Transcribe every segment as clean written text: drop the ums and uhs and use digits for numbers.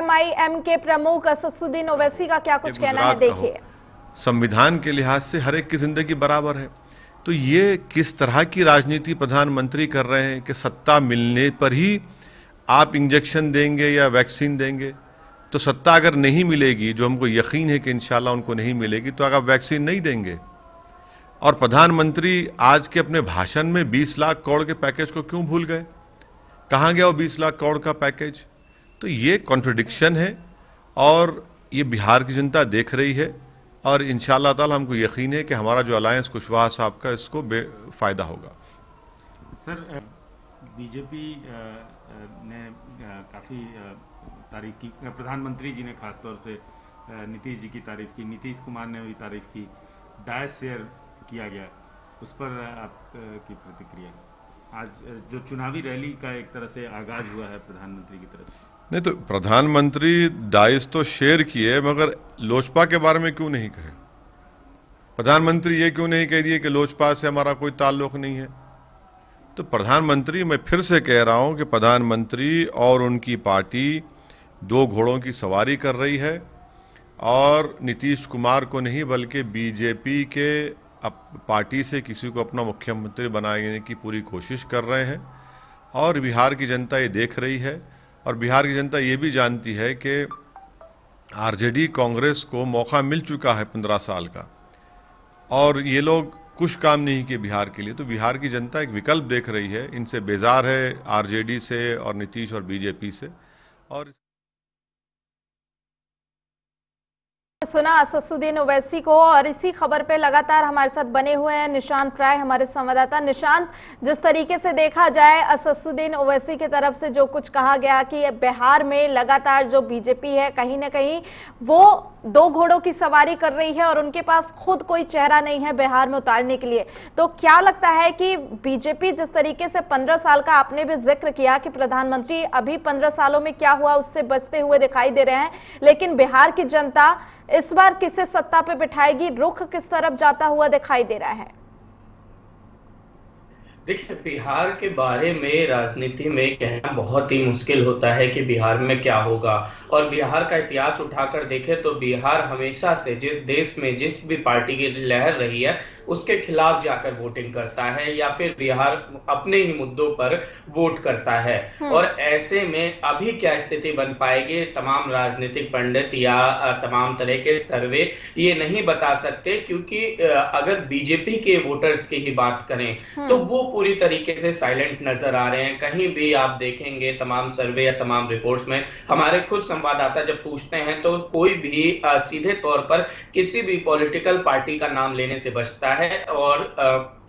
PMIM के प्रमुख असदुद्दीन ओवैसी का क्या कुछ कहना है, देखिए। संविधान के लिहाज से हर एक की जिंदगी बराबर है, तो ये किस तरह की राजनीति प्रधानमंत्री कर रहे हैं कि सत्ता मिलने पर ही आप इंजेक्शन देंगे या वैक्सीन देंगे। तो सत्ता अगर नहीं मिलेगी, जो हमको यकीन है कि इंशाल्लाह उनको नहीं मिलेगी, तो अगर वैक्सीन नहीं देंगे। और प्रधानमंत्री आज के अपने भाषण में 20 लाख करोड़ के पैकेज को क्यों भूल गए? कहाँ गया वो 20 लाख करोड़ का पैकेज? तो ये कॉन्ट्रडिक्शन है और ये बिहार की जनता देख रही है और इंशाअल्लाह ताला हमको यकीन है कि हमारा जो अलायंस कुशवाहा साहब का इसको बेफायदा होगा। सर, बीजेपी ने काफ़ी तारीफ की, प्रधानमंत्री जी ने खासतौर से नीतीश जी की तारीफ की, नीतीश कुमार ने भी तारीफ की, डायस शेयर किया गया, उस पर आपकी प्रतिक्रिया? आज जो चुनावी रैली का एक तरह से आगाज हुआ है प्रधानमंत्री की तरफ से। नहीं तो प्रधानमंत्री डाइस तो शेयर किए, मगर लोजपा के बारे में क्यों नहीं कहे? प्रधानमंत्री ये क्यों नहीं कह दिए कि लोजपा से हमारा कोई ताल्लुक नहीं है? तो प्रधानमंत्री, मैं फिर से कह रहा हूं कि प्रधानमंत्री और उनकी पार्टी दो घोड़ों की सवारी कर रही है और नीतीश कुमार को नहीं बल्कि बीजेपी के पार्टी से किसी को अपना मुख्यमंत्री बनाने की पूरी कोशिश कर रहे हैं। और बिहार की जनता ये देख रही है और बिहार की जनता ये भी जानती है कि आरजेडी कांग्रेस को मौका मिल चुका है 15 साल का और ये लोग कुछ काम नहीं किए बिहार के लिए। तो बिहार की जनता एक विकल्प देख रही है, इनसे बेजार है आरजेडी से और नीतीश और बीजेपी से। और सुना असदुद्दीन ओवैसी को, और इसी खबर पे लगातार हमारे साथ बने हुए हैं निशांत राय, हमारे संवाददाता। निशांत, जिस तरीके से देखा जाए असदुद्दीन ओवैसी की तरफ से जो कुछ कहा गया कि बिहार में लगातार जो बीजेपी है कहीं ना कहीं वो दो घोड़ों की सवारी कर रही है और उनके पास खुद कोई चेहरा नहीं है बिहार में उतारने के लिए, तो क्या लगता है कि बीजेपी जिस तरीके से 15 साल का आपने भी जिक्र किया कि प्रधानमंत्री अभी 15 सालों में क्या हुआ उससे बचते हुए दिखाई दे रहे हैं, लेकिन बिहार की जनता इस बार किसे सत्ता पे बिठाएगी, रुख किस तरफ जाता हुआ दिखाई दे रहा है? देखिए, बिहार के बारे में राजनीति में कहना बहुत ही मुश्किल होता है कि बिहार में क्या होगा। और बिहार का इतिहास उठाकर देखें तो बिहार हमेशा से जिस देश में जिस भी पार्टी की लहर रही है उसके खिलाफ जाकर वोटिंग करता है या फिर बिहार अपने ही मुद्दों पर वोट करता है। और ऐसे में अभी क्या स्थिति बन पाएगी, तमाम राजनीतिक पंडित या तमाम तरह के सर्वे ये नहीं बता सकते, क्योंकि अगर बीजेपी के वोटर्स की ही बात करें तो वो पूरी तरीके से साइलेंट नजर आ रहे हैं। कहीं भी आप देखेंगे तमाम सर्वे या तमाम रिपोर्ट्स में हमारे खुद संवाददाता जब पूछते हैं तो कोई भी सीधे तौर पर किसी भी पॉलिटिकल पार्टी का नाम लेने से बचता है और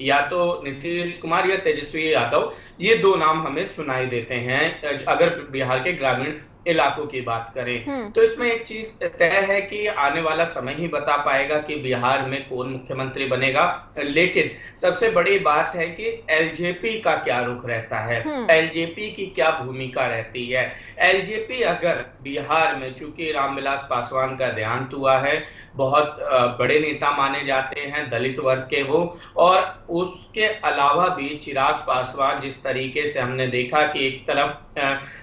या तो नीतीश कुमार या तेजस्वी यादव, ये दो नाम हमें सुनाई देते हैं अगर बिहार के ग्रामीण इलाकों की बात करें। तो इसमें एक चीज तय है कि आने वाला समय ही बता पाएगा कि बिहार में कौन मुख्यमंत्री बनेगा, लेकिन सबसे बड़ी बात है कि एलजेपी का क्या रुख रहता है, एलजेपी की क्या भूमिका रहती है। एलजेपी अगर बिहार में, चूंकि रामविलास पासवान का देहांत हुआ है, बहुत बड़े नेता माने जाते हैं दलित वर्ग के वो, और उसके अलावा भी चिराग पासवान, जिस तरीके से हमने देखा कि एक तरफ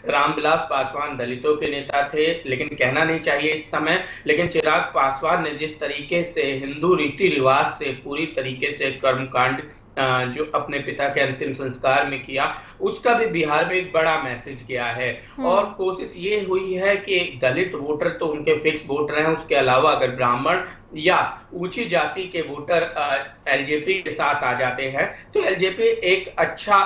रामविलास पासवान दलितों के नेता थे, लेकिन कहना नहीं चाहिए इस समय, लेकिन चिराग पासवान ने जिस तरीके से हिंदू रीति रिवाज से पूरी तरीके से कर्मकांड जो अपने पिता के अंतिम संस्कार में किया, उसका भी बिहार में एक बड़ा मैसेज गया है। और कोशिश ये हुई है कि दलित वोटर तो उनके फिक्स वोटर हैं, उसके अलावा अगर ब्राह्मण या ऊंची जाति के वोटर एलजेपी के साथ आ जाते हैं तो एलजेपी एक अच्छा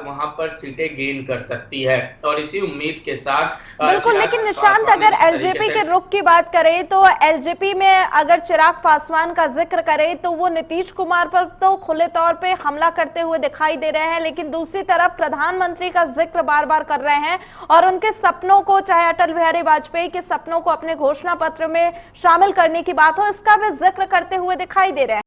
वहां पर सीटें गेन कर सकती है। और इसी उम्मीद के साथ बिल्कुल, लेकिन निशांत, अगर एलजेपी के रुख की बात करें तो एलजेपी में अगर चिराग पासवान का जिक्र करें तो वो नीतीश कुमार पर तो खुले तौर पे हमला करते हुए दिखाई दे रहे हैं, लेकिन दूसरी तरफ प्रधानमंत्री का जिक्र बार बार कर रहे हैं और उनके सपनों को, चाहे अटल बिहारी वाजपेयी के सपनों को अपने घोषणा पत्र में शामिल करने की बात हो, इसका भी जिक्र करते हुए दिखाई दे रहे हैं।